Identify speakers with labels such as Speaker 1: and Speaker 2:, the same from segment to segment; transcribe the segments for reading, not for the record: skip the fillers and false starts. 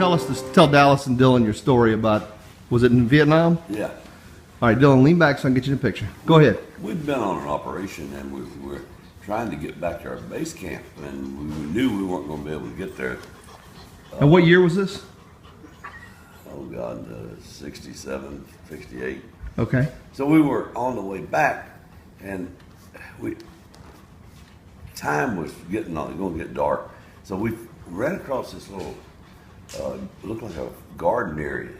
Speaker 1: tell Dallas and Dylan your story about, was it in Vietnam?
Speaker 2: Yeah.
Speaker 1: All right, Dylan, lean back so I can get you in the picture. Go ahead.
Speaker 2: We'd been on an operation and we were trying to get back to our base camp, and we knew we weren't going to be able to get there.
Speaker 1: And what year was this?
Speaker 2: Oh God, 67, 68.
Speaker 1: Okay.
Speaker 2: So we were on the way back, and time was going to get dark. So we ran across this little, looked like a garden area.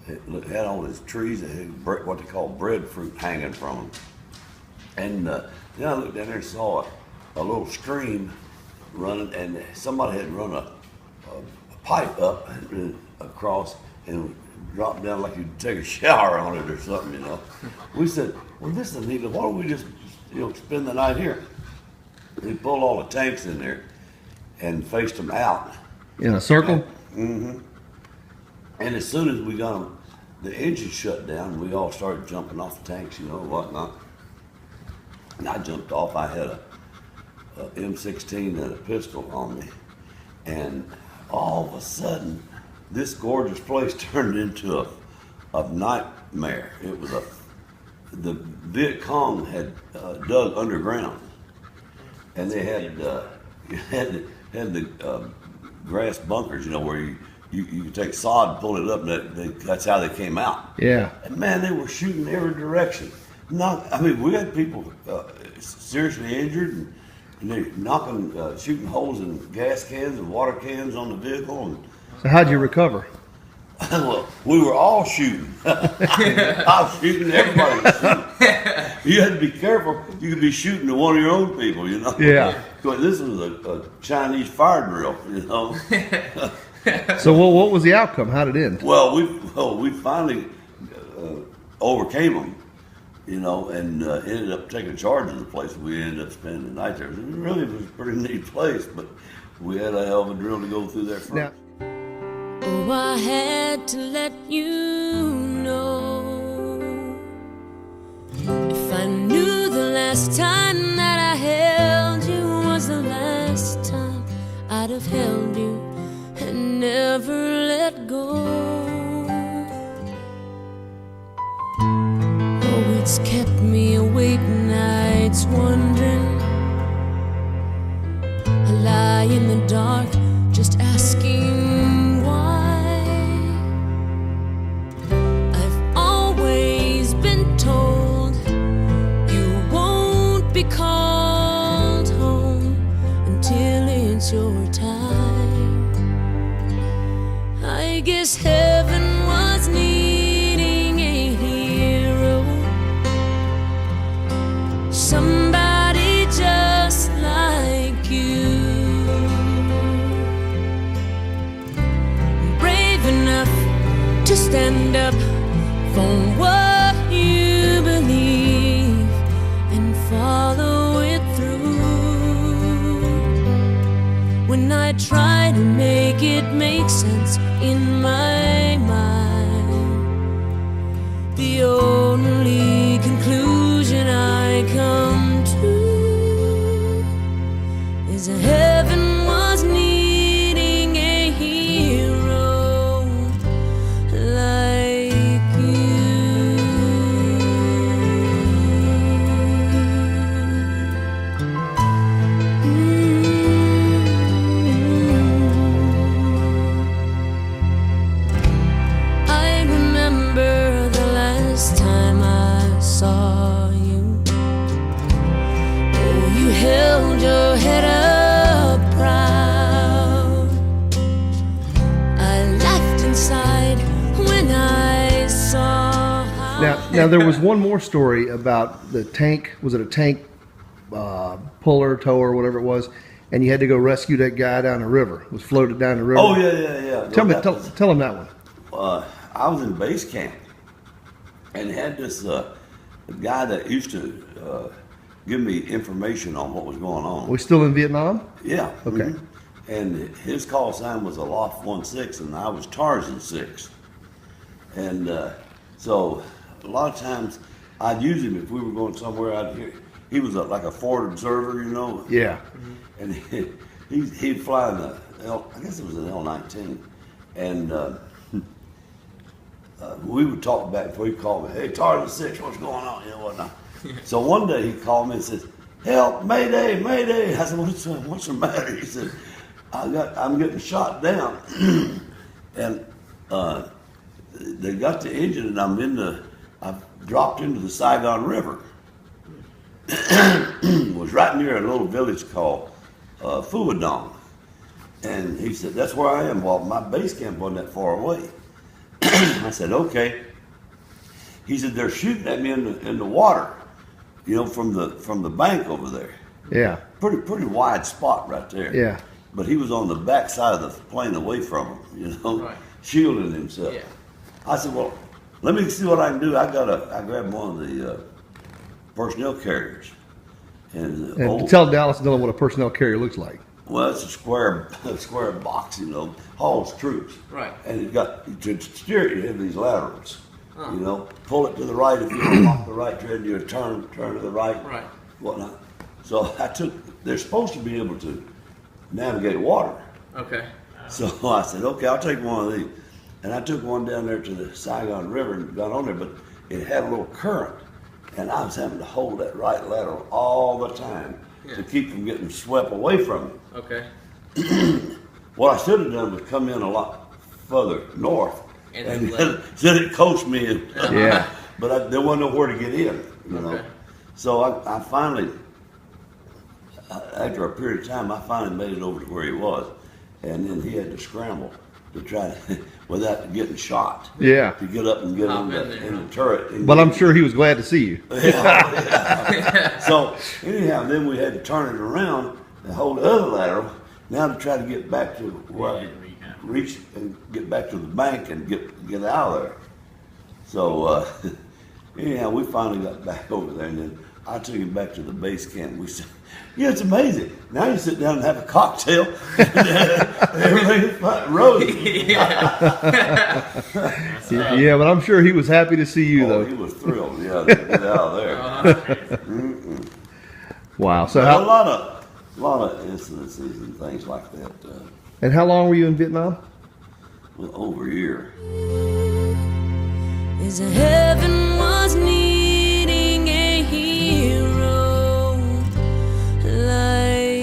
Speaker 2: It had all these trees that had what they call breadfruit hanging from them. And then I looked down there and saw a little stream running, and somebody had run a pipe up and across and dropped down like you'd take a shower on it or something, you know. We said, well, this is neat. Why don't we just, spend the night here? We pulled all the tanks in there and faced them out.
Speaker 1: In a circle?
Speaker 2: Mm-hmm. And as soon as we got them, the engine shut down, we all started jumping off the tanks, whatnot. And I jumped off. I had a M16 and a pistol on me. And all of a sudden, this gorgeous place turned into a nightmare. It was the Viet Cong had dug underground, and they had the grass bunkers, where you could take sod and pull it up, and that's how they came out.
Speaker 1: Yeah.
Speaker 2: And man, they were shooting every direction. We had people seriously injured, and they shooting holes in gas cans and water cans on the vehicle. And
Speaker 1: so how'd you recover?
Speaker 2: well, we were all shooting. I was shooting, everybody was shooting. You had to be careful. You could be shooting to one of your own people,
Speaker 1: Yeah.
Speaker 2: Because this was a Chinese fire drill,
Speaker 1: So what was the outcome? How did it end?
Speaker 2: Well, we finally overcame them, and ended up taking charge of the place. We ended up spending the night there. It really was a pretty neat place, but we had a hell of a drill to go through there first.
Speaker 1: Now,
Speaker 3: oh, I had to let you know. If I knew the last time that I held you was the last time, I'd have held you and never let go. Oh, it's kept me awake nights wondering. I lie in the dark just asking why. I've always been told you won't be called home until it's your time. I guess heaven was needing a hero, somebody just like you, brave enough to stand up for what you believe and follow it through. When I try to make it make sense in my mind, the only conclusion I come to is that heaven was needing a hero like you. I remember the last time I saw you. Oh, you held your head up proud. I laughed inside when I saw how.
Speaker 1: now there was one more story about the tank. Was it a tank puller, tower, whatever it was? And you had to go rescue that guy down the river. Was floated down the river.
Speaker 2: Oh, yeah.
Speaker 1: Tell him that one.
Speaker 2: I was in base camp and had this guy that used to give me information on what was going on.
Speaker 1: We still in Vietnam?
Speaker 2: Yeah.
Speaker 1: Okay.
Speaker 2: And his call sign was Aloft 16, and I was Tarzan 6. And so a lot of times I'd use him if we were going somewhere out here. He was like a forward observer,
Speaker 1: Yeah.
Speaker 2: And he'd fly in I guess it was an L-19, And we would talk back before he called me. Hey, Tarzan 6, what's going on? You know, whatnot. So one day he called me and says, help, Mayday, Mayday. I said, what's the matter? He said, I'm getting shot down. And they got the engine, and I've dropped into the Saigon River. It was right near a little village called Fuadong. And he said, that's where I am. Well, my base camp wasn't that far away. I said, okay. He said, they're shooting at me in the water, you know, from the bank over there.
Speaker 1: Yeah.
Speaker 2: Pretty wide spot right there.
Speaker 1: Yeah.
Speaker 2: But he was on the back side of the plane away from him, you know,
Speaker 4: Right.
Speaker 2: shielding himself.
Speaker 4: Yeah.
Speaker 2: I said, well, let me see what I can do. I grabbed one of the personnel carriers. And
Speaker 1: tell Dallas and Dylan what a personnel carrier looks like.
Speaker 2: well, it's a square box, you know, hauls troops.
Speaker 4: Right.
Speaker 2: And it got, to steer it, you have these laterals. You know, pull it to the right if you want to lock the right tread, you turn to the right,
Speaker 4: Right.
Speaker 2: whatnot. So they're supposed to be able to navigate water.
Speaker 4: Okay.
Speaker 2: So I said, okay, I'll take one of these. And I took one down there to the Saigon River and got on there, but it had a little current. And I was having to hold that right lateral all the time to keep from getting swept away from it.
Speaker 4: Okay.
Speaker 2: What I should have done was come in a lot further north
Speaker 4: And
Speaker 2: and then it coached me.
Speaker 1: Yeah.
Speaker 2: But there wasn't nowhere to get in, you know.
Speaker 4: Okay.
Speaker 2: So I finally, after a period of time, I finally made it over to where he was. And then he had to scramble to try to, without getting shot.
Speaker 1: Yeah.
Speaker 2: To get up and get
Speaker 4: Hop
Speaker 2: in
Speaker 4: in
Speaker 2: the turret. and
Speaker 1: But
Speaker 2: get
Speaker 1: I'm
Speaker 2: in.
Speaker 1: sure he was glad to see you.
Speaker 2: Yeah. So anyhow, then we had to turn it around and hold the other lateral. Now to try to get back to where I could reach and get back to the bank and get out of there. So anyhow, we finally got back over there, and then I took him back to the base camp. We said, "Yeah, it's amazing. Now you sit down and have a cocktail, and everything's rosy."
Speaker 1: Yeah, but I'm sure he was happy to see you,
Speaker 2: Oh,
Speaker 1: though.
Speaker 2: he was thrilled, yeah, to get out of there.
Speaker 1: Wow. So
Speaker 2: A
Speaker 1: how
Speaker 2: lot of incidences and things like that.
Speaker 1: and how long were you in Vietnam?
Speaker 2: Well, over a year.
Speaker 3: Is heaven was needing a hero like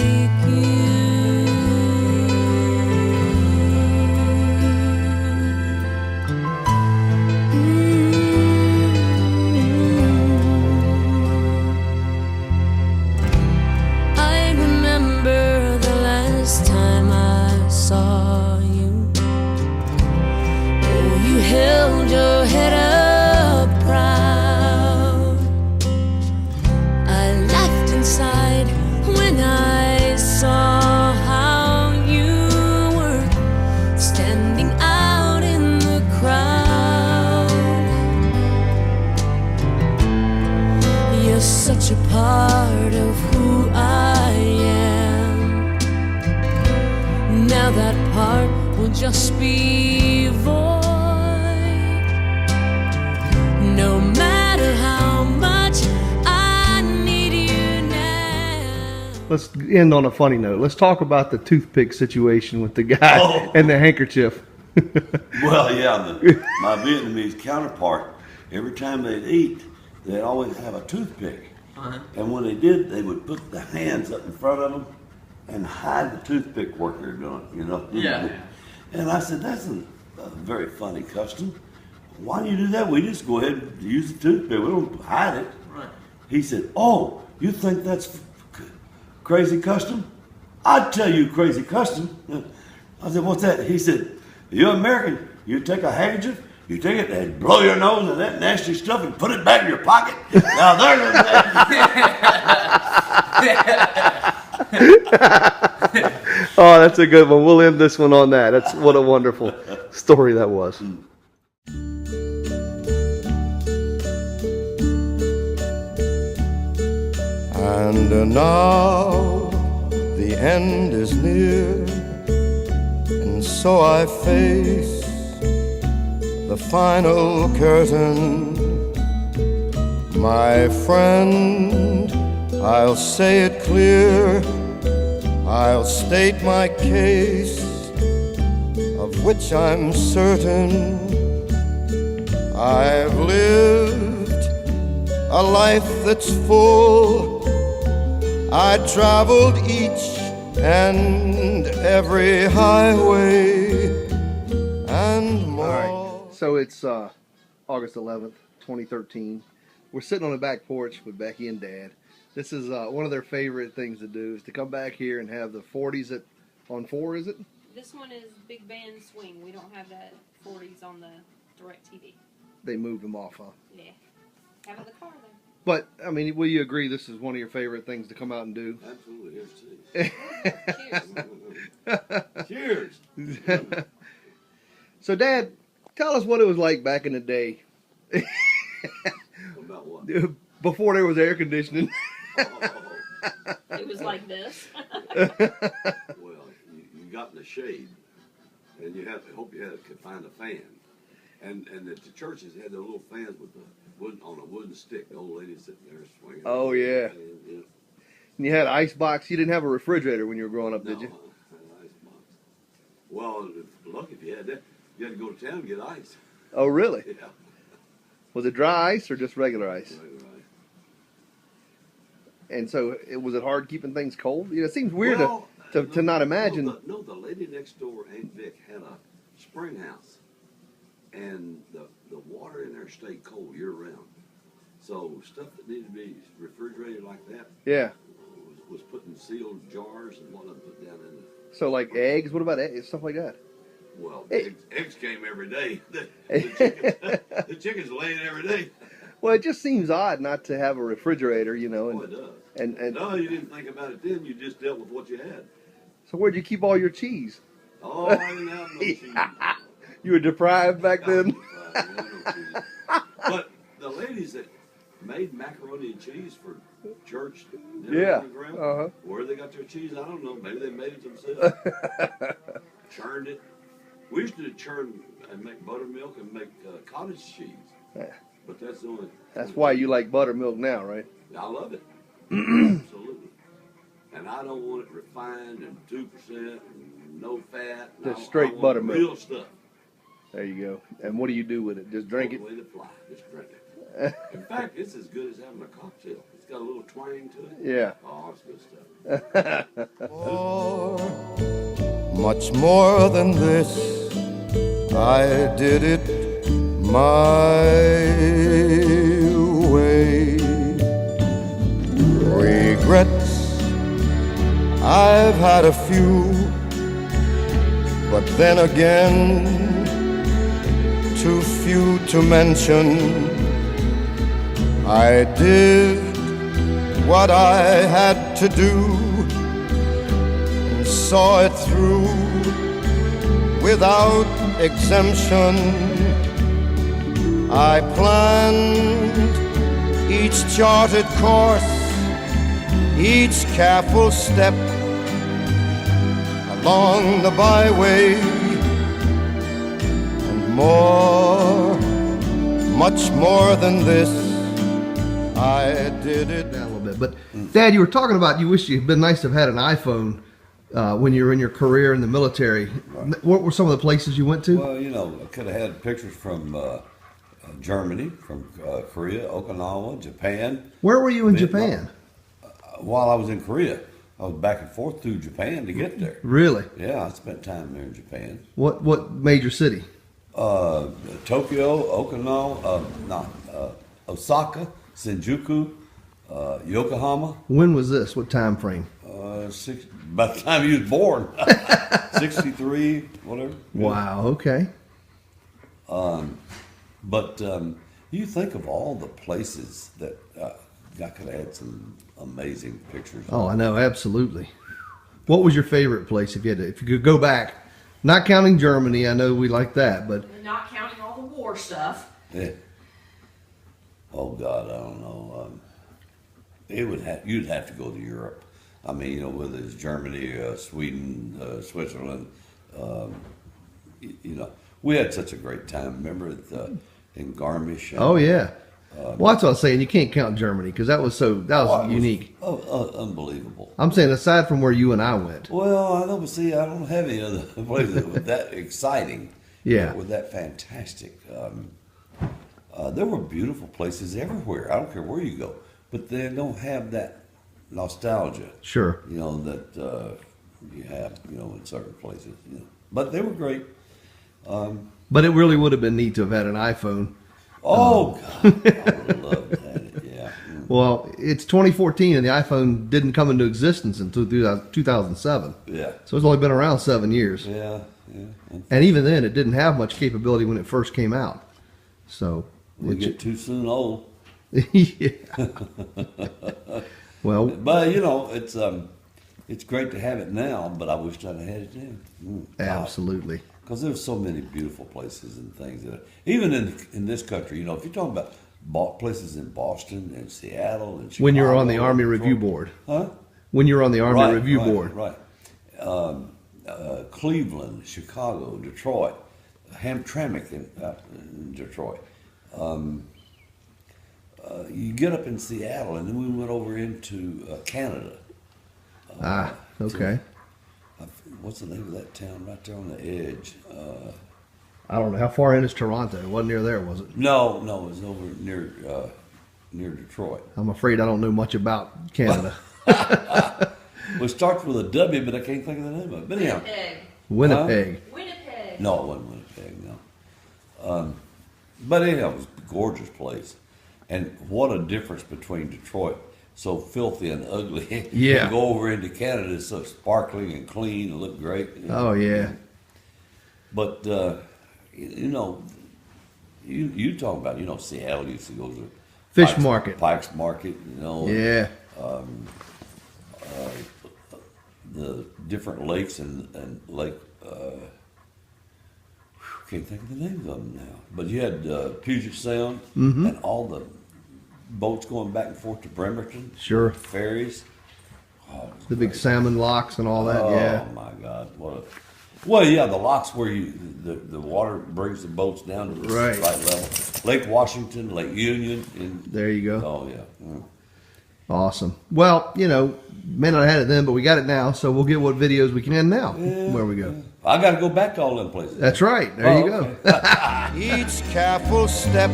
Speaker 3: I remember the last time I saw you. Oh, you held your head up proud. I laughed inside when I saw how you were standing out in the crowd. You're such a part of who I am. Now that part will just be void. No matter how much I need you now.
Speaker 1: Let's end on a funny note. Let's talk about the toothpick situation with the guy
Speaker 2: Oh.
Speaker 1: and the handkerchief.
Speaker 2: Well, yeah, my Vietnamese counterpart, every time they'd eat, they'd always have a toothpick. And when they did, they would put the hands up in front of them and hide the toothpick work they're doing, you know?
Speaker 4: Yeah.
Speaker 2: And I said, that's a very funny custom. Why do you do that? We just go ahead and use the toothpick. We don't hide it.
Speaker 4: Right.
Speaker 2: He said, oh, you think that's crazy custom? I'd tell you crazy custom. I said, what's that? He said, you're American. You take a handkerchief, you take it and blow your nose and that nasty stuff and put it back in your pocket. Now there's
Speaker 1: Oh, that's a good one. We'll end this one on that. That's what a wonderful story that was.
Speaker 5: And now the end is near, and so I face the final curtain. My friend, I'll say it clear, I'll state my case of which I'm certain I've lived a life that's full. I traveled each and every highway and more.
Speaker 1: All right, so it's August 11th, 2013. We're sitting on the back porch with Becky and Dad. This is one of their favorite things to do is to come back here and have the 40s on 4, is it?
Speaker 4: This one is Big Band Swing. We don't have that 40s on the direct TV.
Speaker 1: They moved them off, huh?
Speaker 4: Yeah. Have it in the car though.
Speaker 1: But, I mean, will you agree this is one of your favorite things to come out and do?
Speaker 2: Absolutely. Here's tea. Cheers.
Speaker 1: So, Dad, tell us what it was like back in the day.
Speaker 2: About what?
Speaker 1: Before there was air conditioning.
Speaker 4: It was like this.
Speaker 2: Well, you got in the shade, and you hope you could find a fan. And the churches had the little fans with the on a wooden stick. The old lady sitting there swinging.
Speaker 1: Oh, yeah.
Speaker 2: And
Speaker 1: You had ice box. You didn't have a refrigerator when you were growing up, did you?
Speaker 2: No, an ice box. Well, lucky if you had that. You had to go to town and get ice.
Speaker 1: Oh, really?
Speaker 2: Yeah.
Speaker 1: Was it dry ice or just regular ice?
Speaker 2: Right.
Speaker 1: And so, was it hard keeping things cold? You know, it seems weird
Speaker 2: Well,
Speaker 1: to not imagine.
Speaker 2: No, the lady next door, Aunt Vic, had a spring house, and the water in there stayed cold year round. So stuff that needed to be refrigerated like that,
Speaker 1: Yeah.
Speaker 2: was put in sealed jars and what I'm put down in the.
Speaker 1: So, like eggs? What about eggs? Stuff like that?
Speaker 2: Well,
Speaker 1: Hey.
Speaker 2: eggs came every day. The chickens laying every day.
Speaker 1: Well, it just seems odd not to have a refrigerator, you know.
Speaker 2: Oh, it does.
Speaker 1: And
Speaker 2: No, you didn't think about it then. You just dealt with what you had.
Speaker 1: so, where'd you keep all your cheese?
Speaker 2: Oh, I didn't have no cheese.
Speaker 1: You were deprived back then.
Speaker 2: But the ladies that made macaroni and cheese for church dinner
Speaker 1: Yeah.
Speaker 2: on the ground,
Speaker 1: Uh-huh.
Speaker 2: where they got their cheese, I don't know. Maybe they made it themselves. Churned it. We used to churn and make buttermilk and make cottage cheese.
Speaker 1: Yeah.
Speaker 2: But that's the only.
Speaker 1: That's why you like buttermilk now, right?
Speaker 2: I love it. Absolutely. And I don't want it refined and 2% and no fat.
Speaker 1: Just straight
Speaker 2: I want
Speaker 1: buttermilk.
Speaker 2: Real stuff.
Speaker 1: There you go. And what do you do with it? Just drink it?
Speaker 2: All the way to fly. Just drink it. In fact, it's as good as having a cocktail. It's got a little twang to it.
Speaker 1: Yeah.
Speaker 2: Oh, it's good stuff.
Speaker 5: More, much more than this, I did it my way. Regrets, I've had a few, but then again, too few to mention. I did what I had to do and saw it through without exemption. I planned each charted course, each careful step along the byway, and more, much more than this, I did it.
Speaker 1: Down a little bit. But, Dad, you were talking about you wish you'd been nice to have had an iPhone when you were in your career in the military.
Speaker 2: Right.
Speaker 1: What were some of the places you went to?
Speaker 2: Well, you know, I could have had pictures from Germany, from Korea, Okinawa, Japan.
Speaker 1: Where were you in
Speaker 2: Vietnam.
Speaker 1: Japan?
Speaker 2: While I was in Korea, I was back and forth through Japan to get there.
Speaker 1: Really?
Speaker 2: Yeah, I spent time there in Japan.
Speaker 1: What major city?
Speaker 2: Tokyo, Okinawa, Osaka, Shinjuku, Yokohama.
Speaker 1: When was this? What time frame?
Speaker 2: By the time he was born, 63, whatever.
Speaker 1: Wow. Okay.
Speaker 2: But you think of all the places that I could have had some amazing pictures.
Speaker 1: Oh, I know. Absolutely. What was your favorite place if you could go back? Not counting Germany. I know we like that, but
Speaker 4: And not counting all the war stuff.
Speaker 2: Yeah. Oh God, I don't know. You'd have to go to Europe. I mean, you know, whether it's Germany, Sweden, Switzerland. You know, we had such a great time. Remember in Garmisch?
Speaker 1: oh yeah. Well, that's what I was saying. You can't count Germany because that was unique.
Speaker 2: Unbelievable.
Speaker 1: I'm saying aside from where you and I went.
Speaker 2: Well, I know, but see, I don't have any other places that were that exciting.
Speaker 1: Yeah.
Speaker 2: Were that fantastic. There were beautiful places everywhere. I don't care where you go, but they don't have that nostalgia.
Speaker 1: Sure.
Speaker 2: You know that you have, in certain places. But they were great.
Speaker 1: But it really would have been neat to have had an iPhone.
Speaker 2: Oh, God, I would love that. Yeah.
Speaker 1: Well, it's 2014 and the iPhone didn't come into existence until 2007.
Speaker 2: Yeah.
Speaker 1: So it's only been around 7 years.
Speaker 2: Yeah.
Speaker 1: And even then, it didn't have much capability when it first came out. So
Speaker 2: We get too soon old.
Speaker 1: yeah. Well,
Speaker 2: But it's great to have it now. But I wished I'd had it then.
Speaker 1: absolutely.
Speaker 2: Because there's so many beautiful places and things that even in this country. If you're talking about places in Boston and Seattle and Chicago,
Speaker 1: When you were on the Army Review Board.
Speaker 2: huh?
Speaker 1: When you were on the Army Review Board.
Speaker 2: Right. Cleveland, Chicago, Detroit, Hamtramck in Detroit. You get up in Seattle, and then we went over into Canada.
Speaker 1: Okay.
Speaker 2: What's the name of that town right there on the edge?
Speaker 1: I don't know. How far in is Toronto? It wasn't near there, was it?
Speaker 2: No, it was over near Detroit.
Speaker 1: I'm afraid I don't know much about Canada.
Speaker 2: Well, it starts with a W, but I can't think of the name of it. But anyhow,
Speaker 1: Winnipeg.
Speaker 4: Winnipeg.
Speaker 2: no, it wasn't Winnipeg, no. But anyhow, it was a gorgeous place. And what a difference between Detroit, so filthy and ugly.
Speaker 1: Yeah.
Speaker 2: And go over into Canada, it's so sparkling and clean and look great.
Speaker 1: Oh, yeah.
Speaker 2: But, you talk about, Seattle used to go to
Speaker 1: Fish market.
Speaker 2: Pike's Market,
Speaker 1: Yeah.
Speaker 2: the different lakes and Lake, can't think of the names of them now. But you had Puget Sound and all the boats going back and forth to Bremerton.
Speaker 1: Sure.
Speaker 2: Ferries. Oh,
Speaker 1: The big salmon locks and all that.
Speaker 2: oh
Speaker 1: Yeah.
Speaker 2: my God! Well, yeah, the locks where the water brings the boats down to the
Speaker 1: Right.
Speaker 2: right level. Lake Washington, Lake Union, and
Speaker 1: There you go.
Speaker 2: oh yeah.
Speaker 1: Awesome. Well, may not have had it then, but we got it now, so we'll get what videos we can in now. Where we go.
Speaker 2: I got to go back to all them places.
Speaker 1: That's right. There you
Speaker 2: okay.
Speaker 1: go.
Speaker 5: Each careful step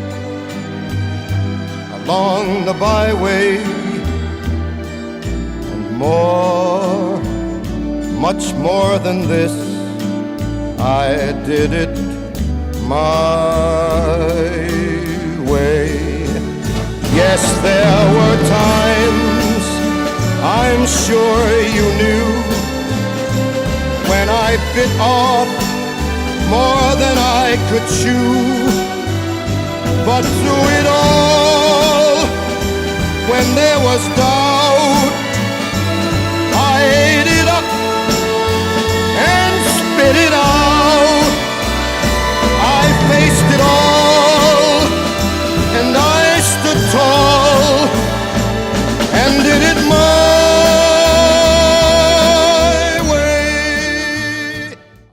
Speaker 5: along the byway, and more, much more than this, I did it my way. Yes, there were times, I'm sure you knew, when I bit off more than I could chew. But through it all, when there was doubt